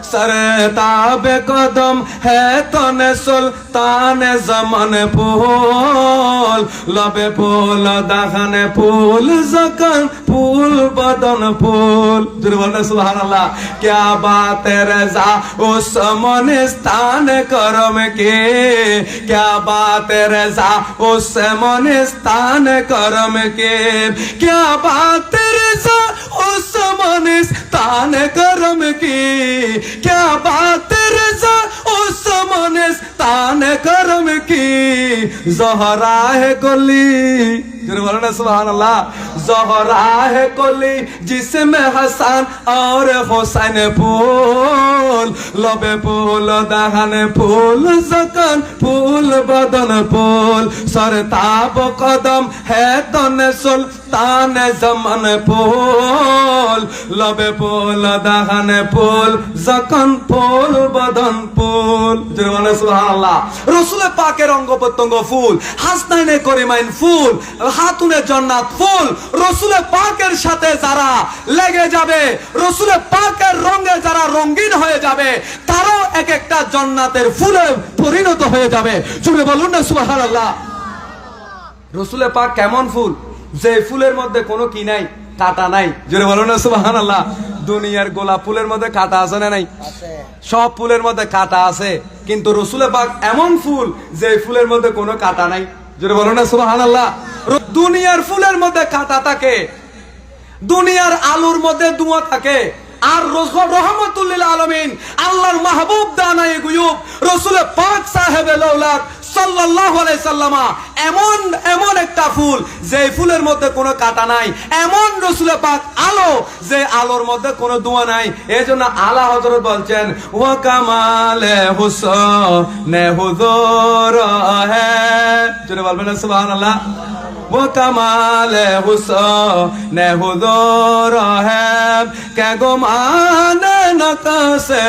सरताब कदम है तने सुल्तान जमान फूल लबे फूल दाखने फूल जकन फूल बदन फूल। सुभान अल्लाह। क्या बात है रजा उस मन स्थान करम के, क्या बात है रजा उस मन स्थान करम के, क्या बात है रजा उस मन स्थान करम की, क्या बात है रजा उस मन स्थान करम की। ज़हरा है कोली सुभान अल्लाह। ज़हरा है कोली जिसमें हसन और हुसैन फूल लबे फूल दाहने फूल जकन फूल बदन फूल। सरताब कदम है तने सुल्तान जमन फूल लबे फूल दाहने फूल जकन फूल बदन फूल। सुभान अल्लाह। रसूल पाकेर अंग प्रत्यंग ফুল, হাসনাইনে করিমাইন ফুল, হাতুনে জান্নাত ফুল। রসুল পাকের সাথে যারা লেগে যাবে, রসুল পাকের রঙে যারা রঙিন হয়ে যাবে, তারাও এক একটা জান্নাতের ফুলে পরিণত হয়ে যাবে। জুড়ে বলুন না সুবহানাল্লাহ। রসুল পাক কেমন ফুল? যে ফুলের মধ্যে কোনো কি নাই, কাঁটা নাই। জুড়ে বলুন না সুবহানাল্লাহ। দুনিয়ার গোলাপ ফুলের মধ্যে কাঁটা আছে না নাই? সব ফুলের মধ্যে কাঁটা আছে, কিন্তু রসুল পাক এমন ফুল যে ফুলের মধ্যে কোনো কাঁটা নাই। জোরে বলো না সুবহানাল্লাহ। দুনিয়ার ফুলের মধ্যে কাঁটা থাকে, দুনিয়ার আলুর মধ্যে ধোঁয়া থাকে, আর রহমতুল লিল আলামিন আল্লাহর মাহবুব দানায়ে গুয়ুব রসুল পাক সাহেবে লৌলাদ সাল্লাল্লাহু আলাইহি সাল্লামা এমন এমন একটা ফুল যে ফুলের মধ্যে কোনো কাঁটা নাই, এমন রসুল পাক আলো যে আলোর মধ্যে কোনো ধোঁয়া নাই। এজন্য আলা হযরত বলছেন ওয়া কামালে হুসনে হুজুর হ্যায়। জোরে বলবেন সুবহানাল্লাহ। वो कमाल हुस्न हुजूर है क्या गुमान नक़्शे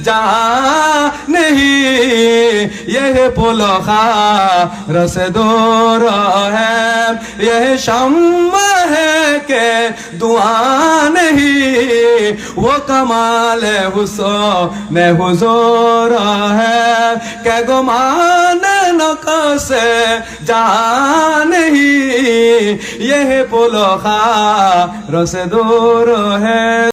जहां नहीं, यह पुलखा रस दूर है, यह शम्मा है के दुआ नहीं। वो कमाल हुस्न हुजूर है क्या गुमान नक़्शे जहां नहीं, यह पुलखा रस दूर है।